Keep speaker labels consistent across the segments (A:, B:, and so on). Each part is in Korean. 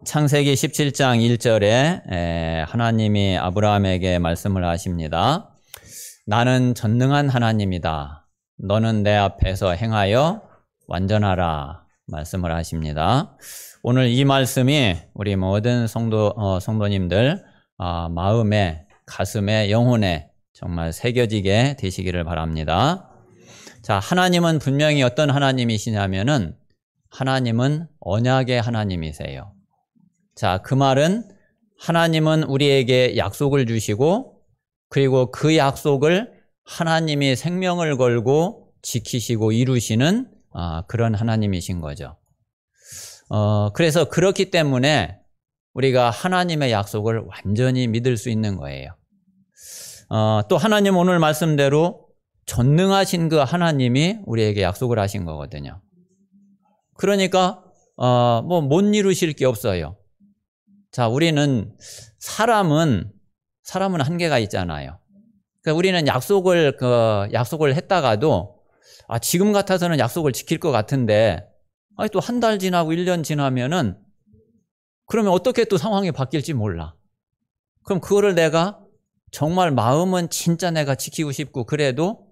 A: 창세기 17장 1절에 하나님이 아브라함에게 말씀을 하십니다. 나는 전능한 하나님이다. 너는 내 앞에서 행하여 완전하라 말씀을 하십니다. 오늘 이 말씀이 우리 모든 성도님들 마음에, 가슴에, 영혼에 정말 새겨지게 되시기를 바랍니다. 자, 하나님은 분명히 어떤 하나님이시냐면은 하나님은 언약의 하나님이세요. 자, 그 말은 하나님은 우리에게 약속을 주시고 그리고 그 약속을 하나님이 생명을 걸고 지키시고 이루시는 그런 하나님이신 거죠. 그래서 그렇기 때문에 우리가 하나님의 약속을 완전히 믿을 수 있는 거예요. 또 하나님 오늘 말씀대로 전능하신 그 하나님이 우리에게 약속을 하신 거거든요. 그러니까 못 이루실 게 없어요. 자, 우리는 사람은 한계가 있잖아요. 그러니까 우리는 약속을 했다가도 지금 같아서는 약속을 지킬 것 같은데 또 한 달 지나고 1년 지나면은 그러면 어떻게 또 상황이 바뀔지 몰라. 그럼 그거를 내가 정말 마음은 진짜 내가 지키고 싶고 그래도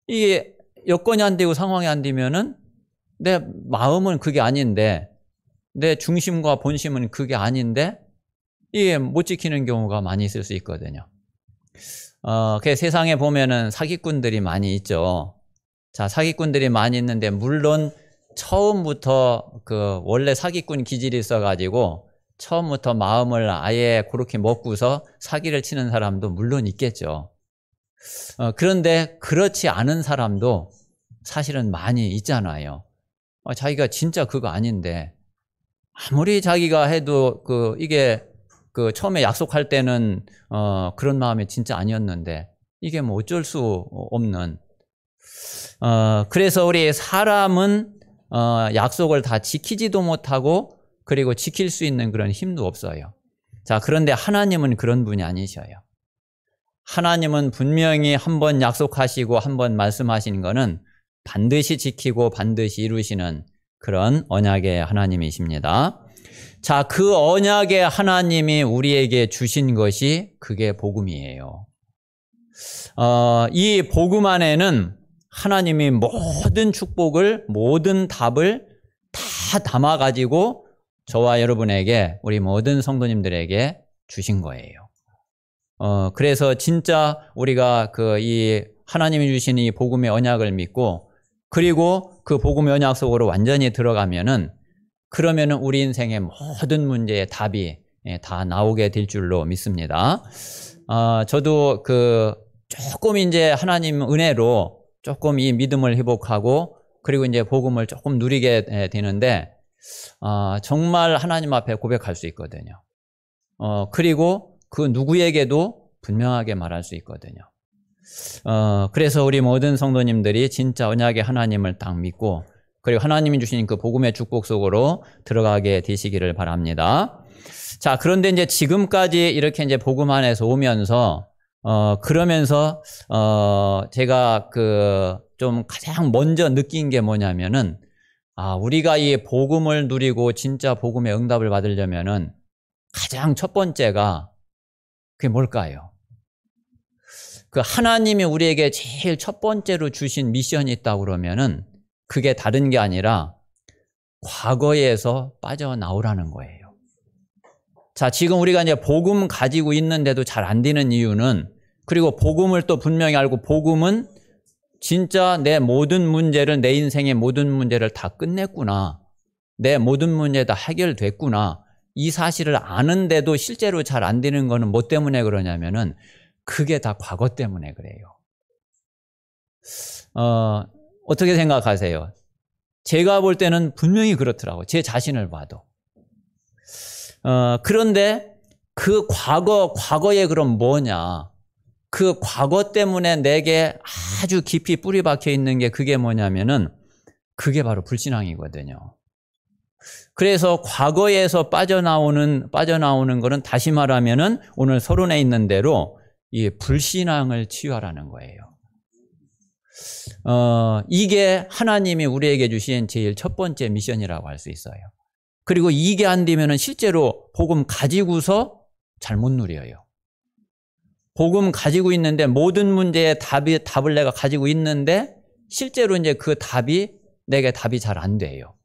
A: 이게 여건이 안 되고 상황이 안 되면은 내 마음은 그게 아닌데 내 중심과 본심은 그게 아닌데 이게 못 지키는 경우가 많이 있을 수 있거든요. 그 세상에 보면은 사기꾼들이 많이 있죠. 자, 사기꾼들이 많이 있는데 물론 처음부터 원래 사기꾼 기질이 있어가지고 처음부터 마음을 아예 그렇게 먹고서 사기를 치는 사람도 물론 있겠죠. 그런데 그렇지 않은 사람도 사실은 많이 있잖아요. 자기가 진짜 그거 아닌데 아무리 자기가 해도 이게 처음에 약속할 때는 그런 마음이 진짜 아니었는데 이게 뭐 어쩔 수 없는 그래서 우리 사람은 약속을 다 지키지도 못하고 그리고 지킬 수 있는 그런 힘도 없어요. 자, 그런데 하나님은 그런 분이 아니셔요. 하나님은 분명히 한번 약속하시고 한번 말씀하신 거는 반드시 지키고 반드시 이루시는 그런 언약의 하나님이십니다. 자, 그 언약의 하나님이 우리에게 주신 것이 그게 복음이에요. 이 복음 안에는 하나님이 모든 축복을, 모든 답을 다 담아가지고 저와 여러분에게, 우리 모든 성도님들에게 주신 거예요. 그래서 진짜 우리가 이 하나님이 주신 이 복음의 언약을 믿고 그리고 그 복음의 언약 속으로 완전히 들어가면은 그러면은 우리 인생의 모든 문제의 답이 다 나오게 될 줄로 믿습니다. 저도 조금 이제 하나님 은혜로 조금 이 믿음을 회복하고 그리고 이제 복음을 조금 누리게 되는데 정말 하나님 앞에 고백할 수 있거든요. 그리고 그 누구에게도 분명하게 말할 수 있거든요. 그래서 우리 모든 성도님들이 진짜 언약의 하나님을 딱 믿고 그리고 하나님이 주신 그 복음의 축복 속으로 들어가게 되시기를 바랍니다. 자, 그런데 이제 지금까지 이렇게 이제 복음 안에서 오면서 그러면서 제가 좀 가장 먼저 느낀 게 뭐냐면은 우리가 이 복음을 누리고 진짜 복음의 응답을 받으려면은 가장 첫 번째가 그게 뭘까요? 하나님이 우리에게 제일 첫 번째로 주신 미션이 있다고 그러면은 그게 다른 게 아니라 과거에서 빠져나오라는 거예요. 자, 지금 우리가 이제 복음 가지고 있는데도 잘 안 되는 이유는 그리고 복음을 또 분명히 알고 복음은 진짜 내 모든 문제를, 내 인생의 모든 문제를 다 끝냈구나. 내 모든 문제 다 해결됐구나. 이 사실을 아는데도 실제로 잘 안 되는 거는 뭐 때문에 그러냐면은 그게 다 과거 때문에 그래요. 어떻게 생각하세요? 제가 볼 때는 분명히 그렇더라고요. 제 자신을 봐도. 그런데 그 과거에 그럼 뭐냐? 그 과거 때문에 내게 아주 깊이 뿌리 박혀 있는 게 그게 뭐냐면은 그게 바로 불신앙이거든요. 그래서 과거에서 빠져나오는 거는 다시 말하면은 오늘 서론에 있는 대로 이 불신앙을 치유하라는 거예요. 이게 하나님이 우리에게 주신 제일 첫 번째 미션이라고 할 수 있어요. 그리고 이게 안 되면은 실제로 복음 가지고서 잘 못 누려요. 복음 가지고 있는데 모든 문제의 답을 내가 가지고 있는데 실제로 이제 그 내게 답이 잘 안 돼요.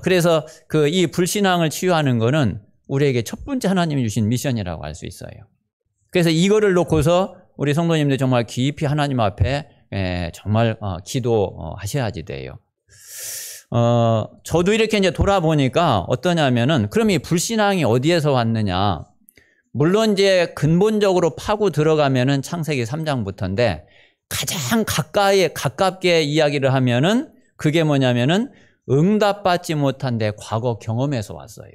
A: 그래서 이 불신앙을 치유하는 거는 우리에게 첫 번째 하나님이 주신 미션이라고 할 수 있어요. 그래서 이거를 놓고서 우리 성도님들 정말 깊이 하나님 앞에 정말 기도하셔야지 돼요. 저도 이렇게 이제 돌아보니까 어떠냐면은 그럼 이 불신앙이 어디에서 왔느냐? 물론 이제 근본적으로 파고 들어가면은 창세기 3장부터인데 가장 가깝게 이야기를 하면은 그게 뭐냐면은 응답받지 못한 내 과거 경험에서 왔어요.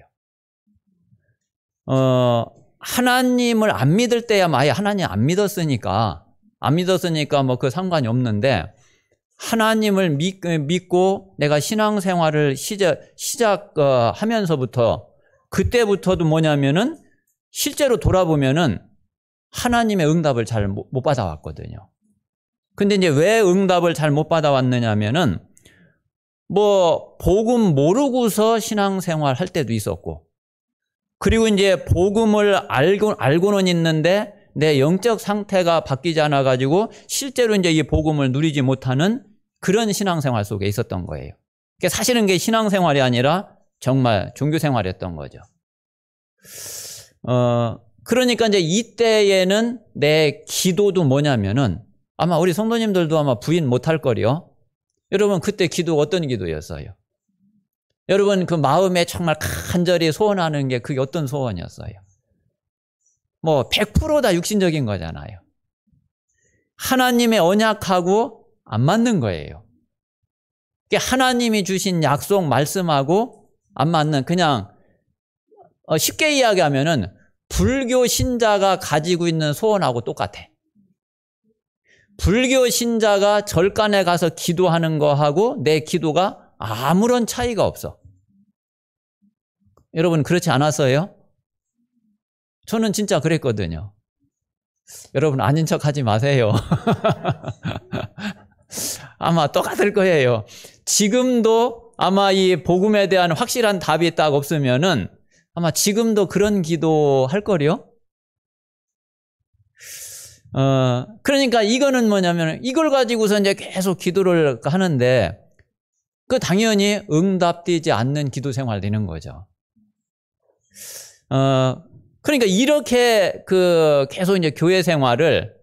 A: 하나님을 안 믿을 때야 아예 하나님 안 믿었으니까 뭐 그 상관이 없는데 하나님을 믿고 내가 신앙생활을 시작하면서부터 그때부터도 뭐냐면은 실제로 돌아보면은 하나님의 응답을 잘 못 받아왔거든요. 근데 이제 왜 응답을 잘 못 받아왔느냐면은 뭐 복음 모르고서 신앙생활 할 때도 있었고 그리고 이제 복음을 알고는 있는데 내 영적 상태가 바뀌지 않아 가지고 실제로 이제 이 복음을 누리지 못하는 그런 신앙생활 속에 있었던 거예요. 그러니까 사실은 그게 신앙생활이 아니라 정말 종교생활이었던 거죠. 그러니까 이제 이때에는 내 기도도 뭐냐면은 아마 우리 성도님들도 아마 부인 못할 거리요. 여러분 그때 기도 어떤 기도였어요? 여러분 그 마음에 정말 간절히 소원하는 게 그게 어떤 소원이었어요? 뭐 100% 다 육신적인 거잖아요. 하나님의 언약하고 안 맞는 거예요. 하나님이 주신 약속 말씀하고 안 맞는 그냥 쉽게 이야기하면은 불교 신자가 가지고 있는 소원하고 똑같아. 불교 신자가 절간에 가서 기도하는 거하고 내 기도가 아무런 차이가 없어. 여러분 그렇지 않았어요? 저는 진짜 그랬거든요. 여러분 아닌 척 하지 마세요. 아마 똑같을 거예요. 지금도 아마 이 복음에 대한 확실한 답이 딱 없으면은 아마 지금도 그런 기도 할 거요. 그러니까 이거는 뭐냐면 이걸 가지고서 이제 계속 기도를 하는데 그 당연히 응답되지 않는 기도 생활 되는 거죠. 그러니까 이렇게 계속 이제 교회 생활을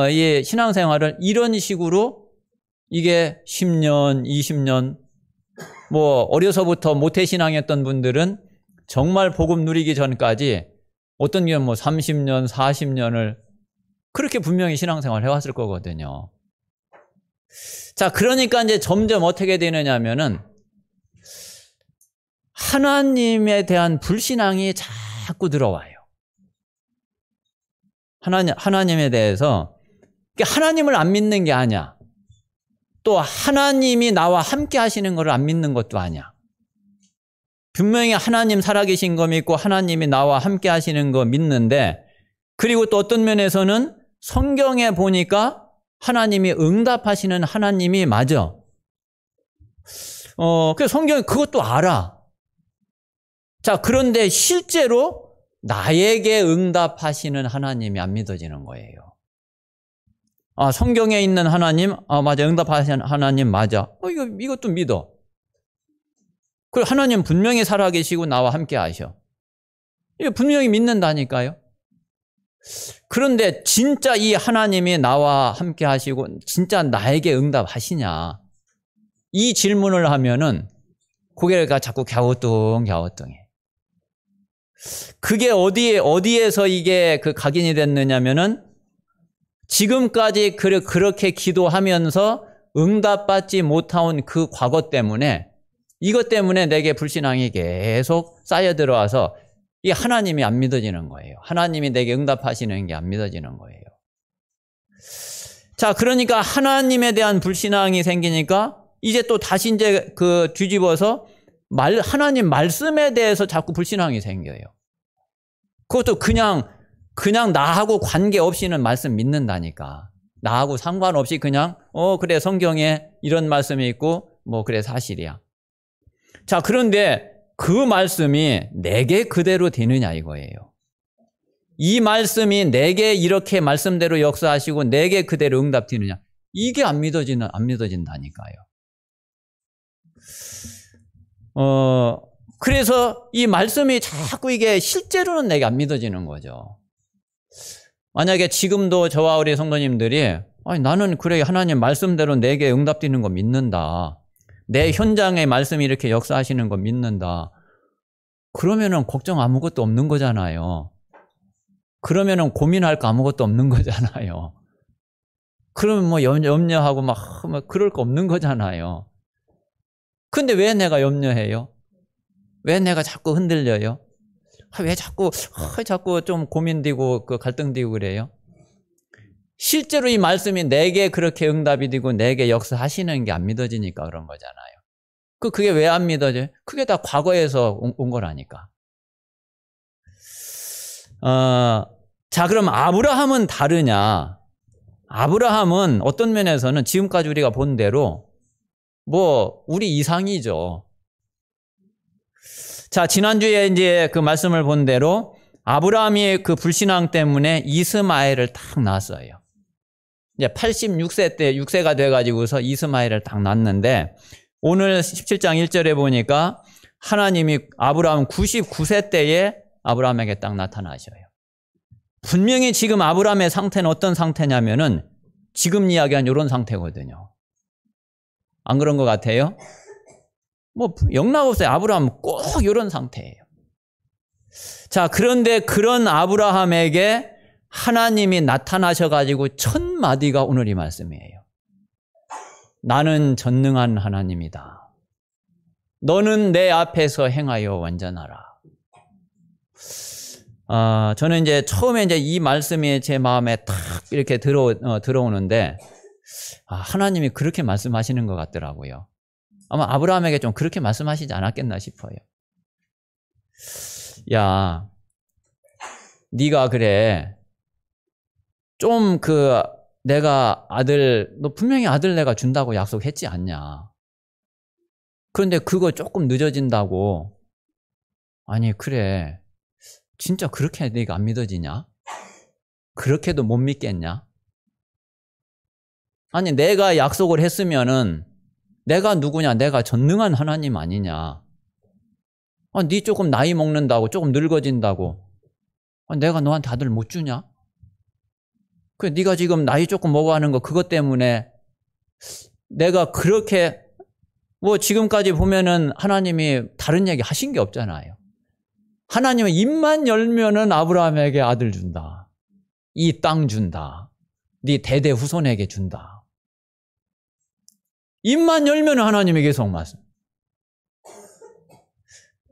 A: 이 신앙 생활을 이런 식으로 이게 10년, 20년 뭐 어려서부터 모태신앙이었던 분들은 정말 복음 누리기 전까지 어떤 경우는 뭐 30년, 40년을 그렇게 분명히 신앙생활 해왔을 거거든요. 자, 그러니까 이제 점점 어떻게 되느냐 하면은 하나님에 대한 불신앙이 자꾸 들어와요. 하나님에 대해서 하나님을 안 믿는 게 아니야. 또 하나님이 나와 함께 하시는 것을 안 믿는 것도 아니야. 분명히 하나님 살아계신 거 믿고 하나님이 나와 함께 하시는 거 믿는데 그리고 또 어떤 면에서는 성경에 보니까 하나님이 응답하시는 하나님이 맞아. 그래서 성경이 그것도 알아. 자, 그런데 실제로 나에게 응답하시는 하나님이 안 믿어지는 거예요. 아, 성경에 있는 하나님, 맞아, 응답하시는 하나님 맞아. 이것도 믿어. 그리고 하나님 분명히 살아계시고 나와 함께 하셔. 이거 분명히 믿는다니까요. 그런데 진짜 이 하나님이 나와 함께 하시고 진짜 나에게 응답하시냐? 이 질문을 하면은 고개가 자꾸 갸우뚱해. 그게 어디에서 이게 각인이 됐느냐면은 지금까지 그렇게 기도하면서 응답받지 못한 그 과거 때문에 이것 때문에 내게 불신앙이 계속 쌓여 들어와서 이 하나님이 안 믿어지는 거예요. 하나님이 내게 응답하시는 게 안 믿어지는 거예요. 자, 그러니까 하나님에 대한 불신앙이 생기니까 이제 또 다시 이제 뒤집어서 하나님 말씀에 대해서 자꾸 불신앙이 생겨요. 그것도 그냥 나하고 관계없이는 말씀 믿는다니까. 나하고 상관없이 그냥 그래 성경에 이런 말씀이 있고 뭐 그래 사실이야. 자, 그런데 그 말씀이 내게 그대로 되느냐 이거예요. 이 말씀이 내게 이렇게 말씀대로 역사하시고 내게 그대로 응답되느냐. 이게 안 믿어진다니까요. 그래서 이 말씀이 자꾸 이게 실제로는 내게 안 믿어지는 거죠. 만약에 지금도 저와 우리 성도님들이 아니, 나는 그래 하나님 말씀대로 내게 응답되는 거 믿는다. 내 현장의 말씀이 이렇게 역사하시는 거 믿는다. 그러면은 걱정 아무것도 없는 거잖아요. 그러면은 고민할 거 아무것도 없는 거잖아요. 그러면 뭐 염려하고 막 그럴 거 없는 거잖아요. 근데 왜 내가 염려해요? 왜 내가 자꾸 흔들려요? 왜 자꾸 좀 고민되고 갈등되고 그래요? 실제로 이 말씀이 내게 그렇게 응답이 되고 내게 역사하시는 게 안 믿어지니까 그런 거잖아요. 그게 왜 안 믿어져요? 그게 다 과거에서 온 거라니까. 자, 그럼 아브라함은 다르냐? 아브라함은 어떤 면에서는 지금까지 우리가 본 대로 우리 이상이죠. 자, 지난주에 이제 그 말씀을 본 대로 아브라함이 그 불신앙 때문에 이스마엘을 딱 낳았어요. 이제 86세 때 6세가 돼가지고서 이스마엘을 딱 낳았는데 오늘 17장 1절에 보니까 하나님이 아브라함 99세 때에 아브라함에게 딱 나타나셔요. 분명히 지금 아브라함의 상태는 어떤 상태냐면은 지금 이야기한 이런 상태거든요. 안 그런 것 같아요? 영락없어요. 아브라함은 꼭 이런 상태예요. 자, 그런데 그런 아브라함에게 하나님이 나타나셔가지고 첫 마디가 오늘 이 말씀이에요. 나는 전능한 하나님이다. 너는 내 앞에서 행하여 완전하라. 저는 이제 처음에 이제 이 말씀이 제 마음에 탁 이렇게 들어오는데, 하나님이 그렇게 말씀하시는 것 같더라고요. 아마 아브라함에게 좀 그렇게 말씀하시지 않았겠나 싶어요. 야, 네가 그래. 좀 내가 너 분명히 아들 내가 준다고 약속했지 않냐. 그런데 그거 조금 늦어진다고. 아니, 그래. 진짜 그렇게 네가 안 믿어지냐? 그렇게도 못 믿겠냐? 아니, 내가 약속을 했으면은 내가 누구냐? 내가 전능한 하나님 아니냐? 네 조금 나이 먹는다고, 조금 늙어진다고. 내가 너한테 아들 못 주냐? 네가 지금 나이 조금 먹어가는 거 그것 때문에 내가 그렇게 지금까지 보면은 하나님이 다른 얘기 하신 게 없잖아요. 하나님은 입만 열면은 아브라함에게 아들 준다. 이 땅 준다. 네 대대 후손에게 준다. 입만 열면 하나님이 계속 말씀.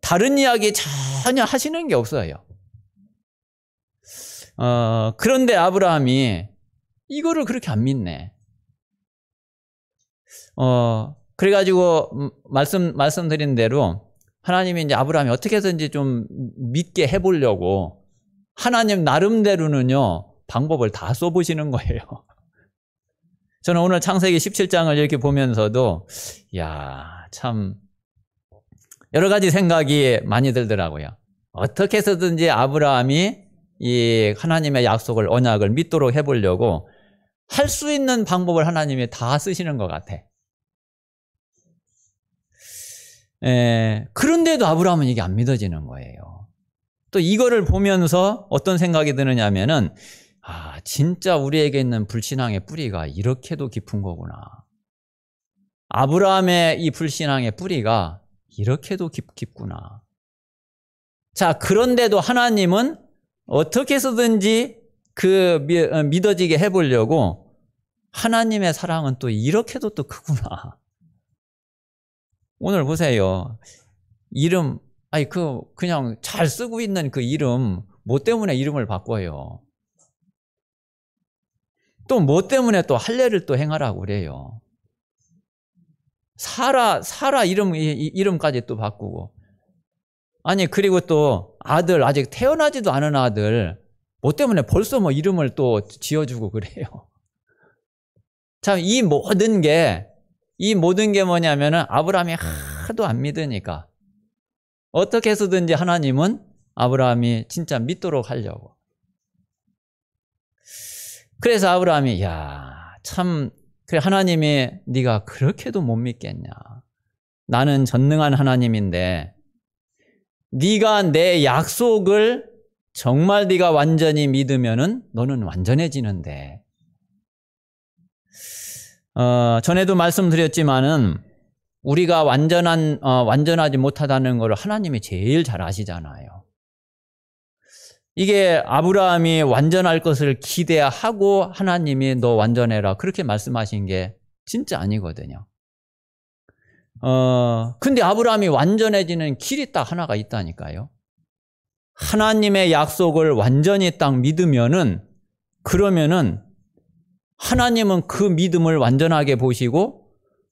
A: 다른 이야기 전혀 하시는 게 없어요. 그런데 아브라함이 이거를 그렇게 안 믿네. 그래가지고 말씀드린 대로 하나님이 이제 아브라함이 어떻게 해서든지 좀 믿게 해보려고 하나님 나름대로는요 방법을 다 써보시는 거예요. 저는 오늘 창세기 17장을 이렇게 보면서도 참 여러 가지 생각이 많이 들더라고요. 어떻게 해서든지 아브라함이 이 하나님의 약속을 언약을 믿도록 해보려고 할 수 있는 방법을 하나님이 다 쓰시는 것 같아. 그런데도 아브라함은 이게 안 믿어지는 거예요. 또 이거를 보면서 어떤 생각이 드느냐면은 진짜 우리에게 있는 불신앙의 뿌리가 이렇게도 깊은 거구나. 아브라함의 이 불신앙의 뿌리가 이렇게도 깊구나. 자, 그런데도 하나님은 어떻게 해서든지 믿어지게 해보려고 하나님의 사랑은 또 이렇게도 또 크구나. 오늘 보세요. 이름, 그냥 잘 쓰고 있는 그 이름, 뭐 때문에 이름을 바꿔요? 또 뭐 때문에 또 할례를 또 행하라고 그래요? 사라 이름까지 또 바꾸고. 그리고 또 아들, 아직 태어나지도 않은 아들, 뭐 때문에 벌써 이름을 또 지어주고 그래요. 참, 이 모든 게 뭐냐면은 아브라함이 하도 안 믿으니까 어떻게 해서든지 하나님은 아브라함이 진짜 믿도록 하려고. 그래서 아브라함이 참 그래 하나님이 네가 그렇게도 못 믿겠냐. 나는 전능한 하나님인데 네가 내 약속을 정말 네가 완전히 믿으면은 너는 완전해지는데. 전에도 말씀드렸지만은 우리가 완전하지 못하다는 걸 하나님이 제일 잘 아시잖아요. 이게 아브라함이 완전할 것을 기대하고 하나님이 너 완전해라 그렇게 말씀하신 게 진짜 아니거든요. 근데 아브라함이 완전해지는 길이 딱 하나가 있다니까요. 하나님의 약속을 완전히 딱 믿으면은 그러면은 하나님은 그 믿음을 완전하게 보시고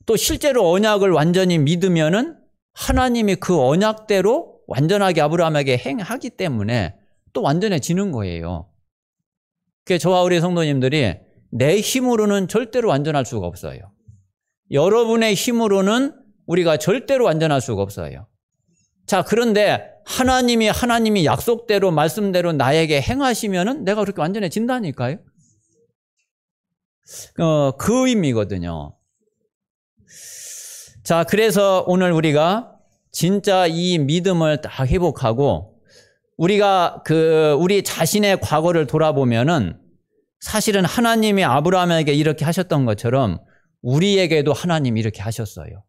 A: 또 실제로 언약을 완전히 믿으면은 하나님이 그 언약대로 완전하게 아브라함에게 행하기 때문에 또 완전해지는 거예요. 그래서 저와 우리 성도님들이 내 힘으로는 절대로 완전할 수가 없어요. 여러분의 힘으로는 우리가 절대로 완전할 수가 없어요. 자, 그런데 하나님이 약속대로 말씀대로 나에게 행하시면은 내가 그렇게 완전해진다니까요. 그 의미거든요. 자, 그래서 오늘 우리가 진짜 이 믿음을 딱 회복하고 우리가 우리 자신의 과거를 돌아보면은 사실은 하나님이 아브라함에게 이렇게 하셨던 것처럼 우리에게도 하나님이 이렇게 하셨어요.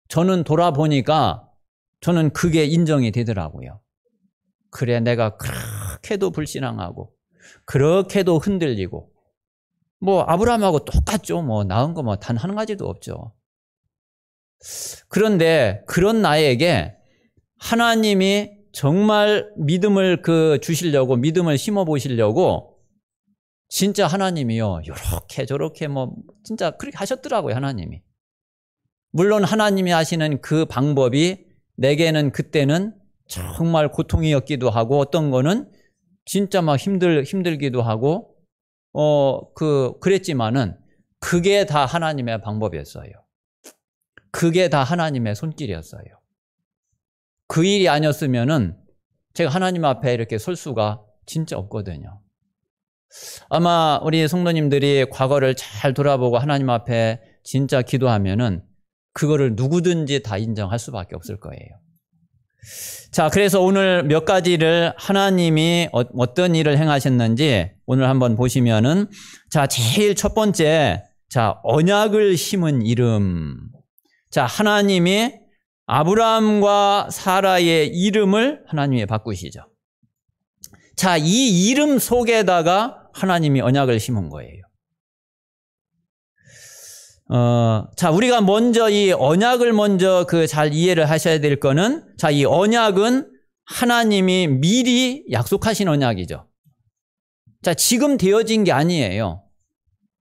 A: 저는 돌아보니까 저는 그게 인정이 되더라고요. 그래, 내가 그렇게도 불신앙하고 그렇게도 흔들리고 뭐 아브라함하고 똑같죠. 뭐 나은 거 뭐 단 한 가지도 없죠. 그런데 그런 나에게 하나님이 정말 믿음을 주시려고 믿음을 심어 보시려고 진짜 하나님이요 이렇게 저렇게 뭐 진짜 그렇게 하셨더라고요. 하나님이. 물론 하나님이 하시는 그 방법이 내게는 그때는 정말 고통이었기도 하고 어떤 거는 진짜 막 힘들기도 하고 그랬지만은 그게 다 하나님의 방법이었어요. 그게 다 하나님의 손길이었어요. 그 일이 아니었으면은 제가 하나님 앞에 이렇게 설 수가 진짜 없거든요. 아마 우리 성도님들이 과거를 잘 돌아보고 하나님 앞에 진짜 기도하면은 그거를 누구든지 다 인정할 수밖에 없을 거예요. 자, 그래서 오늘 몇 가지를 하나님이 어떤 일을 행하셨는지 오늘 한번 보시면은 자, 제일 첫 번째, 자, 언약을 심은 이름. 자, 하나님이 아브라함과 사라의 이름을 하나님이 바꾸시죠. 자, 이 이름 속에다가 하나님이 언약을 심은 거예요. 자, 우리가 먼저 이 언약을 먼저 잘 이해를 하셔야 될 거는, 자, 이 언약은 하나님이 미리 약속하신 언약이죠. 자, 지금 되어진 게 아니에요.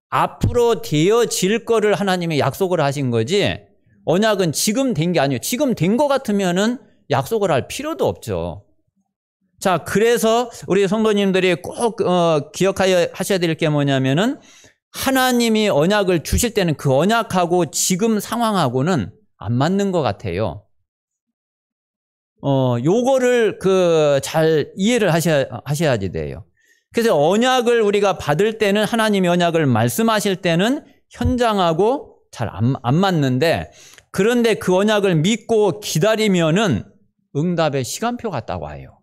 A: 앞으로 되어질 거를 하나님이 약속을 하신 거지, 언약은 지금 된 게 아니에요. 지금 된 거 같으면은 약속을 할 필요도 없죠. 자, 그래서 우리 성도님들이 꼭 기억하셔야 될 게 뭐냐면은 하나님이 언약을 주실 때는 그 언약하고 지금 상황하고는 안 맞는 것 같아요. 요거를 잘 이해를 하셔야지 돼요. 그래서 언약을 우리가 받을 때는 하나님이 언약을 말씀하실 때는 현장하고 잘 안 맞는데, 그런데 그 언약을 믿고 기다리면은 응답의 시간표 같다고 해요.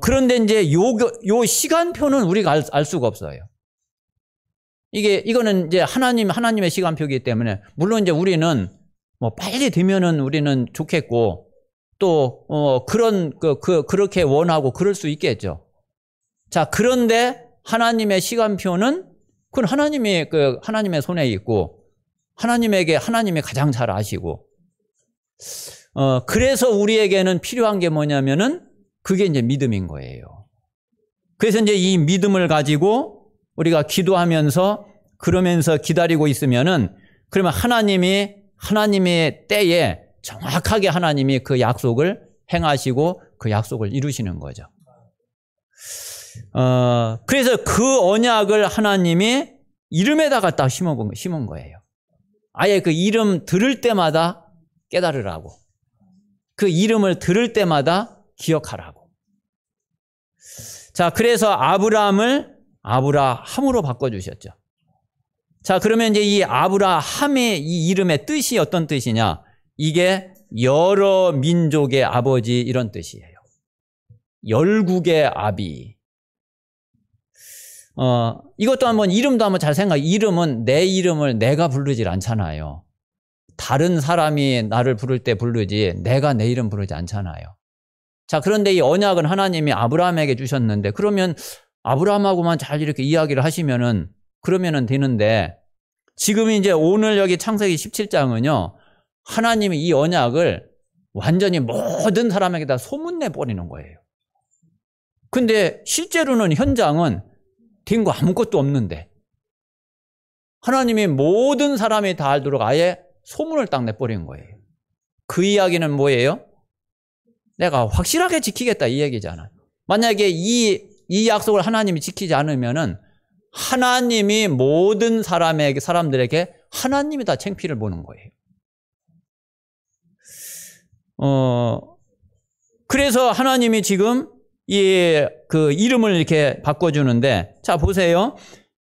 A: 그런데 이제 요 시간표는 우리가 알 수가 없어요. 이거는 이제 하나님의 시간표이기 때문에, 물론 이제 우리는 뭐 빨리 되면은 우리는 좋겠고, 또, 그렇게 원하고 그럴 수 있겠죠. 자, 그런데 하나님의 시간표는 그건 하나님의 손에 있고, 하나님이 가장 잘 아시고, 그래서 우리에게는 필요한 게 뭐냐면은 그게 이제 믿음인 거예요. 그래서 이제 이 믿음을 가지고 우리가 기도하면서 그러면서 기다리고 있으면은, 그러면 하나님의 때에 정확하게 하나님이 그 약속을 행하시고 그 약속을 이루시는 거죠. 그래서 그 언약을 하나님이 이름에다가 딱 심은 거예요. 아예 그 이름 들을 때마다 깨달으라고. 그 이름을 들을 때마다 기억하라고. 자, 그래서 아브라함을 아브라함으로 바꿔주셨죠. 자, 그러면 이제 이 아브라함의 이 이름의 뜻이 어떤 뜻이냐? 이게 여러 민족의 아버지 이런 뜻이에요. 열국의 아비. 이것도 한번 이름도 한번 잘 생각해. 이름은 내 이름을 내가 부르질 않잖아요. 다른 사람이 나를 부를 때 부르지 내가 내 이름 부르지 않잖아요. 자, 그런데 이 언약은 하나님이 아브라함에게 주셨는데 그러면 아브라함하고만 잘 이렇게 이야기를 하시면은 그러면은 되는데 지금 이제 오늘 여기 창세기 17장은요. 하나님이 이 언약을 완전히 모든 사람에게 다 소문내 버리는 거예요. 근데 실제로는 현장은 된 거 아무것도 없는데 하나님이 모든 사람이 다 알도록 아예 소문을 딱 내버린 거예요. 그 이야기는 뭐예요? 내가 확실하게 지키겠다 이 얘기잖아요. 만약에 이 약속을 하나님이 지키지 않으면은 하나님이 모든 사람들에게 하나님이 다 창피를 보는 거예요. 그래서 하나님이 지금 그 이름을 이렇게 바꿔주는데, 자, 보세요.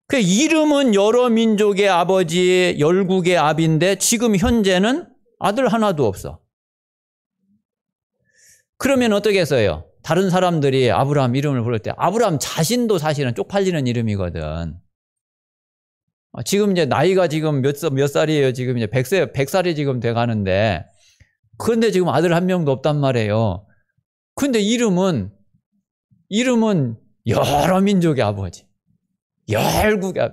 A: 그 이름은 여러 민족의 아버지, 열국의 아비인데 지금 현재는 아들 하나도 없어. 그러면 어떻게 했어요? 다른 사람들이 아브라함 이름을 부를 때 아브라함 자신도 사실은 쪽팔리는 이름이거든. 지금 이제 나이가 지금 몇 살이에요? 지금 이제 100살이 지금 돼 가는데 그런데 지금 아들 한 명도 없단 말이에요. 근데 이름은 여러 민족의 아버지, 열국의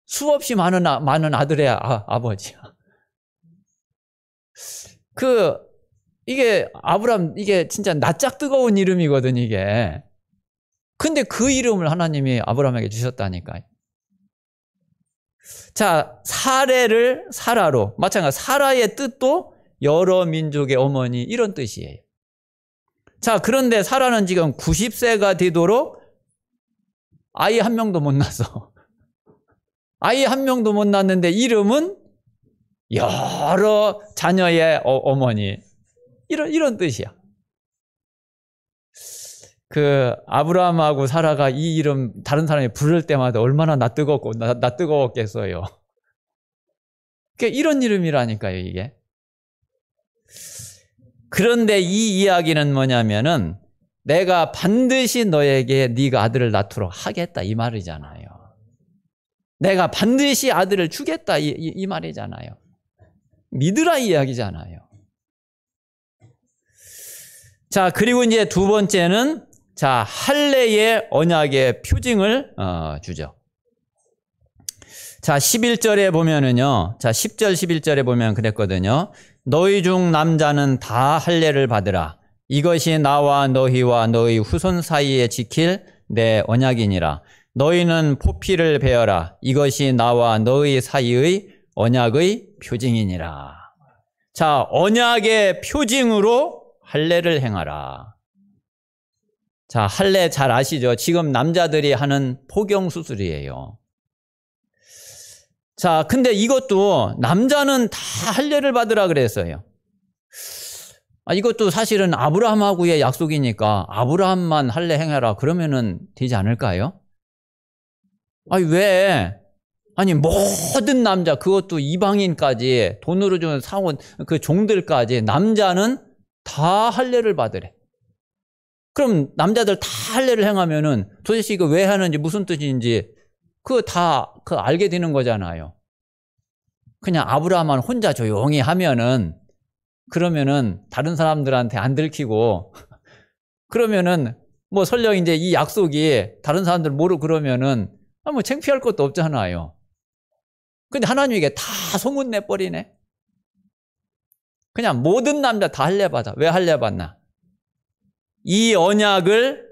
A: 수없이 많은 아들의 아버지야. 이게 아브라함 이게 진짜 낯짝 뜨거운 이름이거든 이게. 근데 그 이름을 하나님이 아브라함에게 주셨다니까요. 자, 사라로 마찬가지 사라의 뜻도 여러 민족의 어머니 이런 뜻이에요. 자, 그런데 사라는 지금 90세가 되도록 아이 한 명도 못 낳았어. 아이 한 명도 못 낳았는데 이름은 여러 자녀의 어머니 이런 뜻이야. 그 아브라함하고 사라가 이 이름 다른 사람이 부를 때마다 얼마나 뜨거웠겠어요. 그러니까 이런 이름이라니까요, 이게. 그런데 이 이야기는 뭐냐면은 내가 반드시 너에게 네가 아들을 낳도록 하겠다 이 말이잖아요. 내가 반드시 아들을 주겠다 이 말이잖아요. 믿으라 이 이야기잖아요. 자, 그리고 이제 두 번째는 자, 할례의 언약의 표징을 주죠. 자, 11절에 보면은요. 자, 10절 11절에 보면 그랬거든요. 너희 중 남자는 다 할례를 받으라. 이것이 나와 너희와 너희 후손 사이에 지킬 내 언약이니라. 너희는 포피를 베어라. 이것이 나와 너희 사이의 언약의 표징이니라. 자, 언약의 표징으로 할례를 행하라. 자, 할례 잘 아시죠? 지금 남자들이 하는 포경 수술이에요. 자, 근데 이것도 남자는 다 할례를 받으라 그랬어요. 이것도 사실은 아브라함하고의 약속이니까 아브라함만 할례 행해라 그러면은 되지 않을까요? 왜? 모든 남자, 그것도 이방인까지 돈으로 좀 사온 그 종들까지 남자는 다 할례를 받으래. 그럼 남자들 다 할례를 행하면은 도대체 이거 왜 하는지 무슨 뜻인지 그거 다 알게 되는 거잖아요. 그냥 아브라함만 혼자 조용히 하면은 그러면은 다른 사람들한테 안 들키고 그러면은 뭐 설령 이제 이 약속이 다른 사람들 모르고 그러면은 뭐 창피할 것도 없잖아요. 근데 하나님이 이게 다 소문내 버리네. 그냥 모든 남자 다 할례 받아. 왜 할례 받나? 이 언약을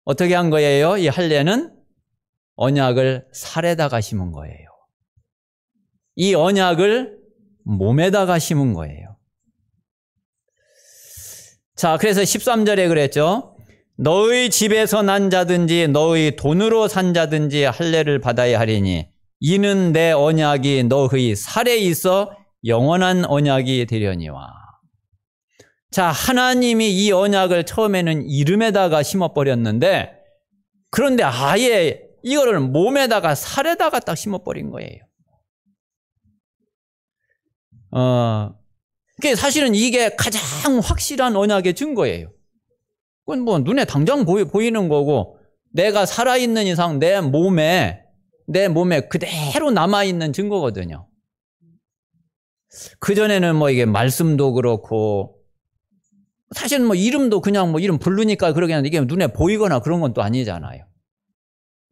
A: 어떻게 한 거예요? 이 할례는 언약을 살에다가 심은 거예요. 이 언약을 몸에다가 심은 거예요. 자, 그래서 13절에 그랬죠. 너희 집에서 난 자든지 너희 돈으로 산 자든지 할례를 받아야 하리니 이는 내 언약이 너의 살에 있어 영원한 언약이 되려니와. 자, 하나님이 이 언약을 처음에는 이름에다가 심어버렸는데, 그런데 아예 이거를 몸에다가 살에다가 딱 심어버린 거예요. 사실은 이게 가장 확실한 언약의 증거예요. 그건 뭐 눈에 당장 보이는 거고, 내가 살아있는 이상 내 몸에 그대로 남아있는 증거거든요. 그전에는 뭐 이게 말씀도 그렇고, 사실은 뭐 이름도 그냥 뭐 이름 부르니까 그러겠는데 이게 눈에 보이거나 그런 건 또 아니잖아요.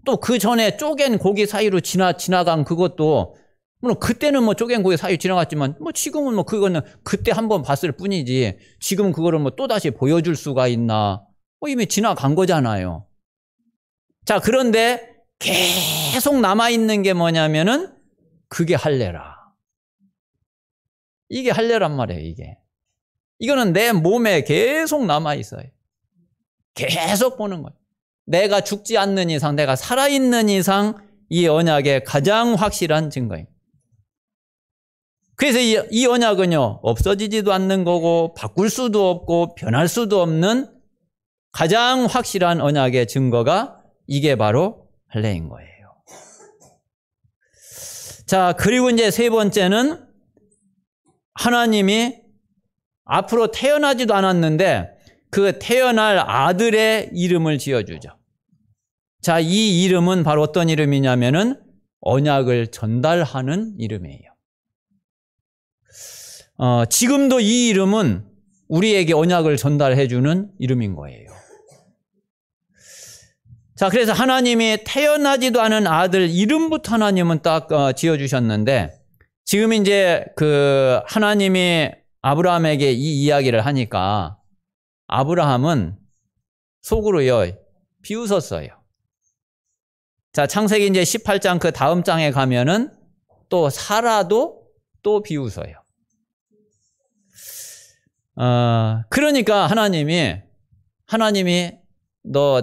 A: 또 그 전에 쪼갠 고기 사이로 지나간 그것도, 물론 그때는 뭐 쪼갠 고기 사이로 지나갔지만, 뭐 지금은 뭐 그거는 그때 한번 봤을 뿐이지, 지금 그거를 뭐 또다시 보여줄 수가 있나? 뭐 이미 지나간 거잖아요. 자, 그런데 계속 남아있는 게 뭐냐면은, 그게 할례라. 이게 할례란 말이에요, 이게. 이거는 내 몸에 계속 남아있어요. 계속 보는 거예요. 내가 죽지 않는 이상, 내가 살아있는 이상 이 언약의 가장 확실한 증거입니다. 그래서 이 언약은요, 없어지지도 않는 거고 바꿀 수도 없고 변할 수도 없는 가장 확실한 언약의 증거가 이게 바로 할례인 거예요. 자, 그리고 이제 세 번째는 하나님이 앞으로 태어나지도 않았는데 그 태어날 아들의 이름을 지어주죠. 자, 이 이름은 바로 어떤 이름이냐면은 언약을 전달하는 이름이에요. 지금도 이 이름은 우리에게 언약을 전달해주는 이름인 거예요. 자, 그래서 하나님이 태어나지도 않은 아들 이름부터 하나님은 딱 지어주셨는데, 지금 이제 그 하나님이 아브라함에게 이 이야기를 하니까 아브라함은 속으로요, 비웃었어요. 자, 창세기 이제 18장 그 다음 장에 가면은 또 사라도 또 비웃어요. 그러니까 하나님이 너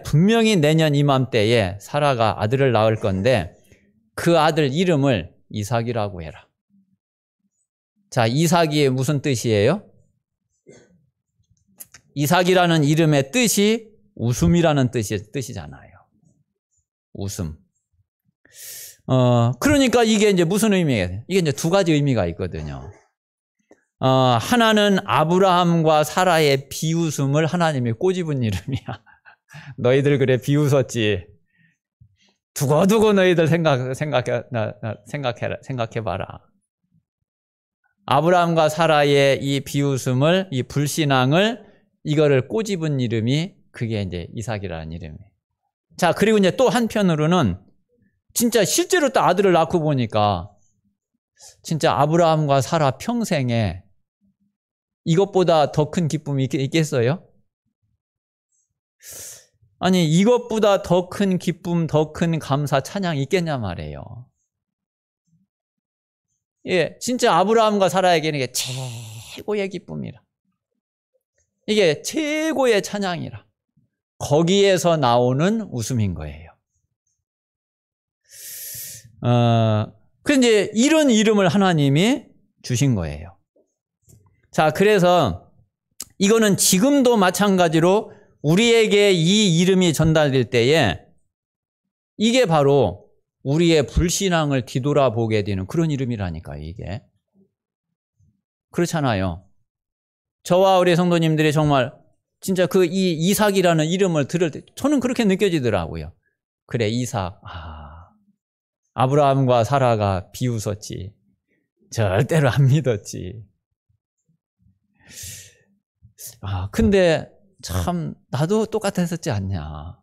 A: 분명히 내년 이맘때에 사라가 아들을 낳을 건데 그 아들 이름을 이삭이라고 해라. 자, 이삭이 무슨 뜻이에요? 이삭이라는 이름의 뜻이 웃음이라는 뜻이잖아요. 웃음. 그러니까 이게 이제 무슨 의미예요? 이게 이제 두 가지 의미가 있거든요. 하나는 아브라함과 사라의 비웃음을 하나님이 꼬집은 이름이야. 너희들 그래 비웃었지. 두고두고 너희들 생각해봐라. 아브라함과 사라의 이 비웃음을, 이 불신앙을, 이거를 꼬집은 이름이 그게 이제 이삭이라는 이름이에요. 자, 그리고 이제 또 한편으로는 진짜 실제로 또 아들을 낳고 보니까 진짜 아브라함과 사라 평생에 이것보다 더 큰 기쁨이 있겠어요? 아니, 이것보다 더 큰 기쁨, 더 큰 감사, 찬양이 있겠냐 말이에요. 예, 진짜 아브라함과 사라에게는 이게 최고의 기쁨이라. 이게 최고의 찬양이라. 거기에서 나오는 웃음인 거예요. 그런데 이런 이름을 하나님이 주신 거예요. 자, 그래서 이거는 지금도 마찬가지로 우리에게 이 이름이 전달될 때에 이게 바로 우리의 불신앙을 뒤돌아보게 되는 그런 이름이라니까요, 이게. 그렇잖아요. 저와 우리 성도님들이 정말 진짜 이 이삭이라는 이름을 들을 때 저는 그렇게 느껴지더라고요. 그래, 이삭. 아브라함과 사라가 비웃었지. 절대로 안 믿었지. 근데 참 나도 똑같았었지 않냐.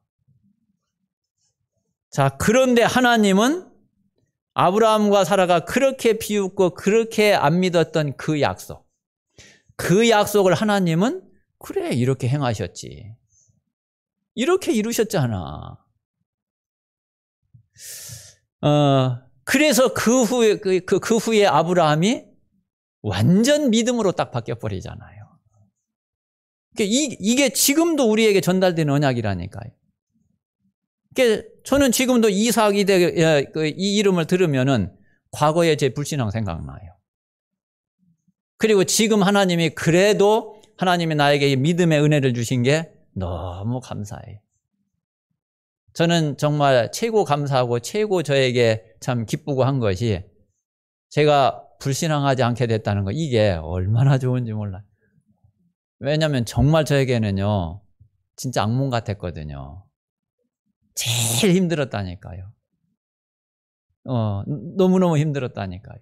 A: 자, 그런데 하나님은 아브라함과 사라가 그렇게 비웃고 그렇게 안 믿었던 그 약속을 하나님은 그래, 이렇게 행하셨지. 이렇게 이루셨잖아. 그래서 그 후에 아브라함이 완전 믿음으로 딱 바뀌어버리잖아요. 이게 지금도 우리에게 전달되는 언약이라니까요. 저는 지금도 이삭 이 이름을 들으면은 과거의 제 불신앙 생각나요. 그리고 지금 하나님이 그래도 하나님이 나에게 이 믿음의 은혜를 주신 게 너무 감사해요. 저는 정말 최고 감사하고 최고 저에게 참 기쁘고 한 것이 제가 불신앙하지 않게 됐다는 거, 이게 얼마나 좋은지 몰라요. 왜냐하면 정말 저에게는요 진짜 악몽 같았거든요. 제일 힘들었다니까요. 너무너무 힘들었다니까요.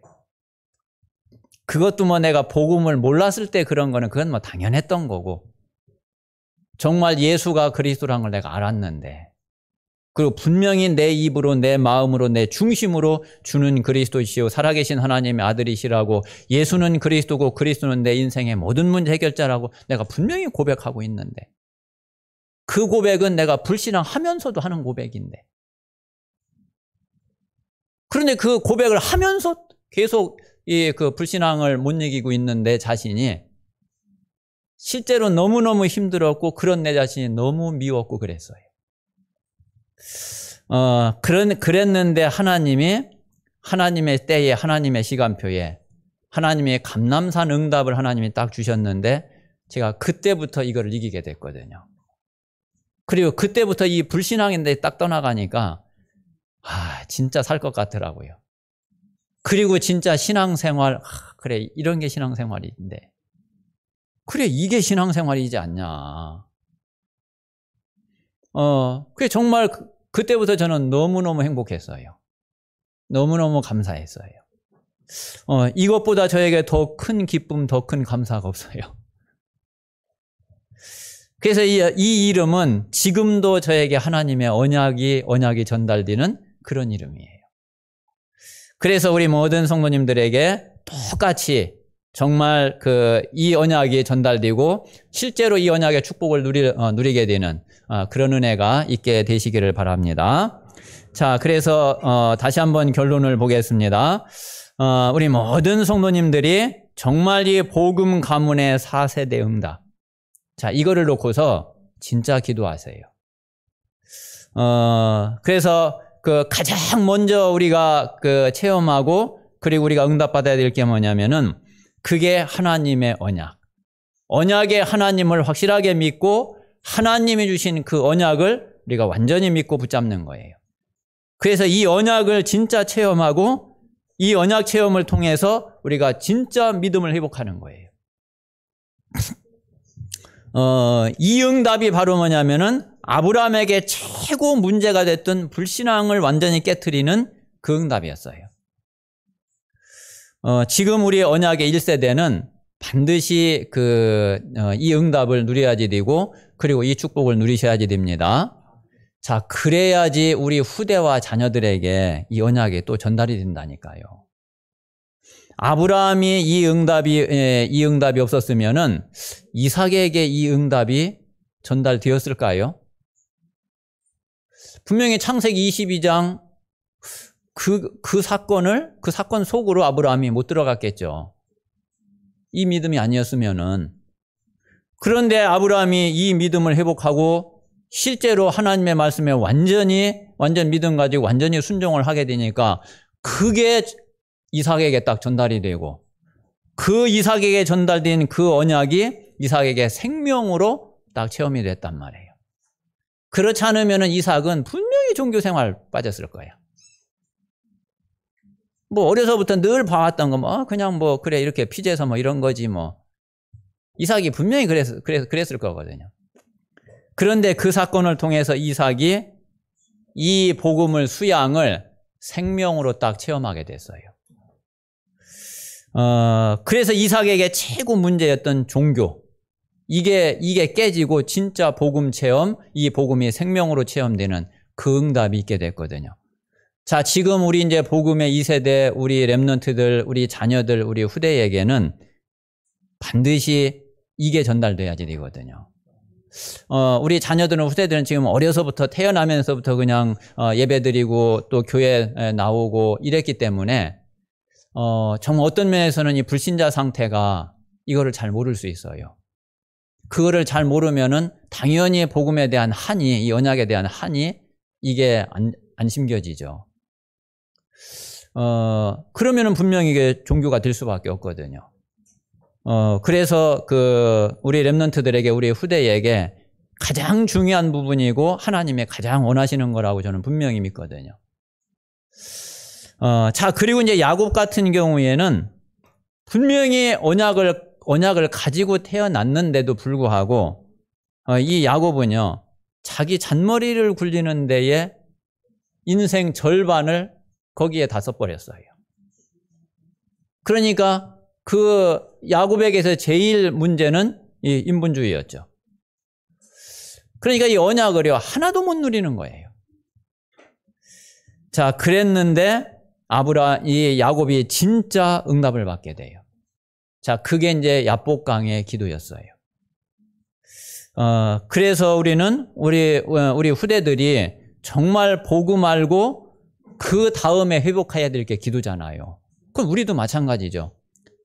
A: 그것도 뭐 내가 복음을 몰랐을 때 그런 거는 그건 뭐 당연했던 거고, 정말 예수가 그리스도라는 걸 내가 알았는데, 그리고 분명히 내 입으로 내 마음으로 내 중심으로 주는 그리스도시요 살아계신 하나님의 아들이시라고, 예수는 그리스도고 그리스도는 내 인생의 모든 문제 해결자라고 내가 분명히 고백하고 있는데, 그 고백은 내가 불신앙하면서도 하는 고백인데, 그런데 그 고백을 하면서 계속 그 불신앙을 못 이기고 있는 내 자신이 실제로 너무너무 힘들었고, 그런 내 자신이 너무 미웠고 그랬어요. 그랬는데 하나님의 때에, 하나님의 시간표에 하나님의 감람산 응답을 하나님이 딱 주셨는데, 제가 그때부터 이거를 이기게 됐거든요. 그리고 그때부터 이 불신앙인데 딱 떠나가니까 진짜 살 것 같더라고요. 그리고 진짜 신앙생활, 그래 이런 게 신앙생활인데, 그래 이게 신앙생활이지 않냐. 그게 정말 그때부터 저는 너무너무 행복했어요. 너무너무 감사했어요. 이것보다 저에게 더 큰 기쁨, 더 큰 감사가 없어요. 그래서 이 이름은 지금도 저에게 하나님의 언약이 전달되는 그런 이름이에요. 그래서 우리 모든 성도님들에게 똑같이 정말 이 언약이 전달되고 실제로 이 언약의 축복을 누리게 되는 그런 은혜가 있게 되시기를 바랍니다. 자, 그래서 다시 한번 결론을 보겠습니다. 우리 모든 성도님들이 정말 이 복음 가문의 4세대 응답, 자, 이거를 놓고서 진짜 기도하세요. 그래서 가장 먼저 우리가 체험하고, 그리고 우리가 응답받아야 될 게 뭐냐면은, 그게 하나님의 언약의 하나님을 확실하게 믿고 하나님이 주신 그 언약을 우리가 완전히 믿고 붙잡는 거예요. 그래서 이 언약을 진짜 체험하고, 이 언약 체험을 통해서 우리가 진짜 믿음을 회복하는 거예요. 이 응답이 바로 뭐냐면은 아브라함에게 최고 문제가 됐던 불신앙을 완전히 깨트리는 그 응답이었어요. 지금 우리 언약의 1세대는 반드시 이 응답을 누려야지 되고, 그리고 이 축복을 누리셔야지 됩니다. 자, 그래야지 우리 후대와 자녀들에게 이 언약이 또 전달이 된다니까요. 아브라함이 이 응답이 없었으면은 이삭에게 이 응답이 전달되었을까요? 분명히 창세기 22장 그 사건 속으로 아브라함이 못 들어갔겠죠. 이 믿음이 아니었으면은. 그런데 아브라함이 이 믿음을 회복하고 실제로 하나님의 말씀에 완전 믿음 가지고 완전히 순종을 하게 되니까, 그게 이삭에게 딱 전달이 되고, 그 이삭에게 전달된 그 언약이 이삭에게 생명으로 딱 체험이 됐단 말이에요. 그렇지 않으면 이삭은 분명히 종교생활 빠졌을 거예요. 뭐 어려서부터 늘 봐왔던 거 그냥 그래 이렇게 피제서 이런 거지 이삭이 분명히 그랬을 거거든요. 그런데 그 사건을 통해서 이삭이 이 복음을 수양을 생명으로 딱 체험하게 됐어요. 그래서 이삭에게 최고 문제였던 종교, 이게 깨지고 진짜 복음 체험, 이 복음이 생명으로 체험되는 그 응답이 있게 됐거든요. 자, 지금 우리 이제 복음의 2세대, 우리 렘넌트들, 우리 자녀들, 우리 후대에게는 반드시 이게 전달돼야지 되거든요. 우리 자녀들은, 후대들은 지금 어려서부터, 태어나면서부터 그냥 예배드리고 또 교회 나오고 이랬기 때문에 정말 어떤 면에서는 이 불신자 상태가 이거를 잘 모를 수 있어요. 그거를 잘 모르면은 당연히 복음에 대한 한이, 이 언약에 대한 한이 이게 안 심겨지죠. 그러면은 분명히 이게 종교가 될 수밖에 없거든요. 그래서 우리 렘넌트들에게, 우리 후대에게 가장 중요한 부분이고 하나님의 가장 원하시는 거라고 저는 분명히 믿거든요. 자, 그리고 이제 야곱 같은 경우에는 분명히 언약을 가지고 태어났는데도 불구하고 이 야곱은요, 자기 잔머리를 굴리는 데에 인생 절반을 거기에 다 써버렸어요. 그러니까 그 야곱에게서 제일 문제는 이 인본주의였죠. 그러니까 이 언약을요, 하나도 못 누리는 거예요. 자, 그랬는데 이 야곱이 진짜 응답을 받게 돼요. 자, 그게 이제 야복강의 기도였어요. 그래서 우리 후대들이 정말 복음 알고 그 다음에 회복해야 될 게 기도잖아요. 그럼 우리도 마찬가지죠.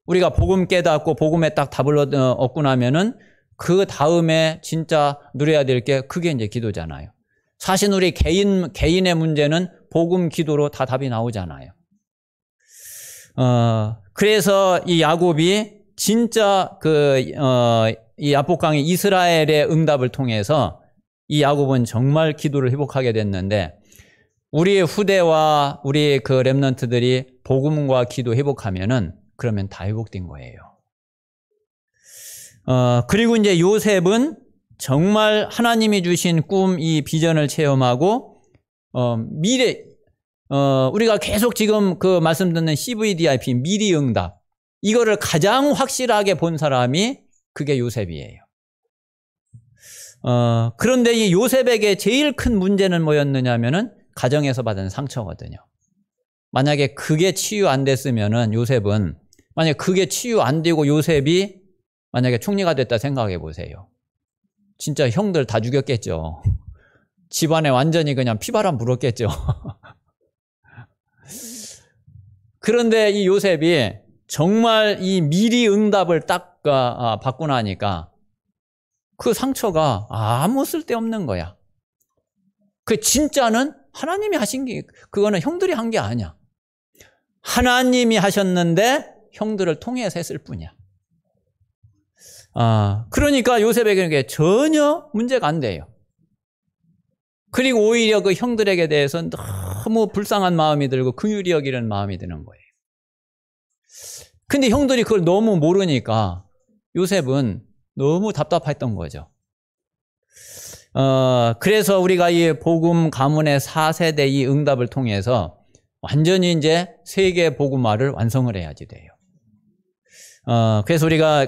A: 우리가 복음 깨닫고 복음에 딱 답을 얻고 나면은 그 다음에 진짜 누려야 될 게 그게 이제 기도잖아요. 사실 우리 개인의 문제는 복음 기도로 다 답이 나오잖아요. 그래서 이 야곱이 진짜 이 야복강의 이스라엘의 응답을 통해서 이 야곱은 정말 기도를 회복하게 됐는데, 우리의 후대와 우리 그 렘넌트들이 복음과 기도 회복하면은 그러면 다 회복된 거예요. 그리고 이제 요셉은 정말 하나님이 주신 꿈, 이 비전을 체험하고, 미래, 우리가 계속 지금 그 말씀 듣는 CVDIP, 미리 응답, 이거를 가장 확실하게 본 사람이 그게 요셉이에요. 그런데 이 요셉에게 제일 큰 문제는 뭐였느냐면은 가정에서 받은 상처거든요. 만약에 그게 치유 안 됐으면은 요셉은, 만약에 그게 치유 안 되고 요셉이 만약에 총리가 됐다 생각해 보세요. 진짜 형들 다 죽였겠죠. 집안에 완전히 그냥 피바람 불었겠죠. 그런데 이 요셉이 정말 이 미리 응답을 딱 받고 나니까 그 상처가 아무 쓸데없는 거야. 그 진짜는 하나님이 하신 게, 그거는 형들이 한 게 아니야. 하나님이 하셨는데 형들을 통해서 했을 뿐이야. 그러니까 요셉에게 전혀 문제가 안 돼요. 그리고 오히려 그 형들에게 대해서 너무 불쌍한 마음이 들고 긍휼히 여기는 마음이 드는 거예요. 근데 형들이 그걸 너무 모르니까 요셉은 너무 답답했던 거죠. 그래서 우리가 이 복음 가문의 4세대 이 응답을 통해서 완전히 이제 세계 복음화를 완성을 해야지 돼요. 그래서 우리가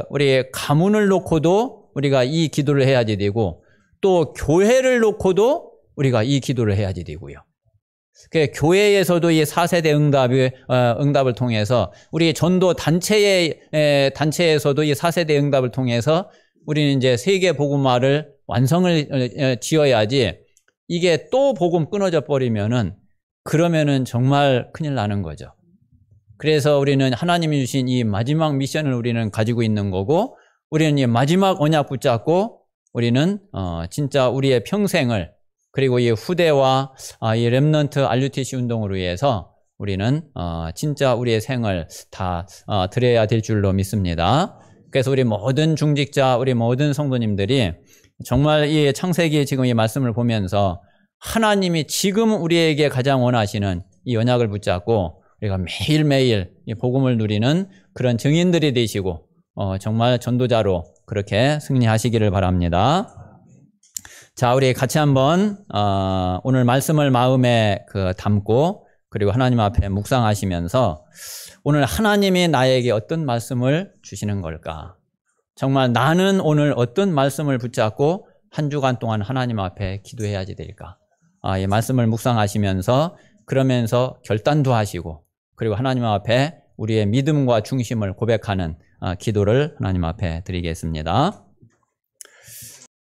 A: 우리 가문을 놓고도 우리가 이 기도를 해야지 되고, 또 교회를 놓고도 우리가 이 기도를 해야지 되고요. 교회에서도 이 4세대 응답을 통해서, 우리 전도 단체에서도 이 4세대 응답을 통해서 우리는 이제 세계 복음화를 완성을 지어야지, 이게 또 복음 끊어져 버리면은 그러면은 정말 큰일 나는 거죠. 그래서 우리는 하나님이 주신 이 마지막 미션을 우리는 가지고 있는 거고, 우리는 이 마지막 언약 붙잡고 우리는 진짜 우리의 평생을, 그리고 이 후대와 이 렘넌트 RUTC 운동을 위해서 우리는 진짜 우리의 생을 다 드려야 될 줄로 믿습니다. 그래서 우리 모든 중직자, 우리 모든 성도님들이 정말 이 창세기 지금 이 말씀을 보면서 하나님이 지금 우리에게 가장 원하시는 이 언약을 붙잡고 우리가 매일매일 이 복음을 누리는 그런 증인들이 되시고 정말 전도자로 그렇게 승리하시기를 바랍니다. 자, 우리 같이 한번 오늘 말씀을 마음에 담고, 그리고 하나님 앞에 묵상하시면서 오늘 하나님이 나에게 어떤 말씀을 주시는 걸까? 정말 나는 오늘 어떤 말씀을 붙잡고 한 주간 동안 하나님 앞에 기도해야지 될까? 이 말씀을 묵상하시면서, 그러면서 결단도 하시고, 그리고 하나님 앞에 우리의 믿음과 중심을 고백하는 기도를 하나님 앞에 드리겠습니다.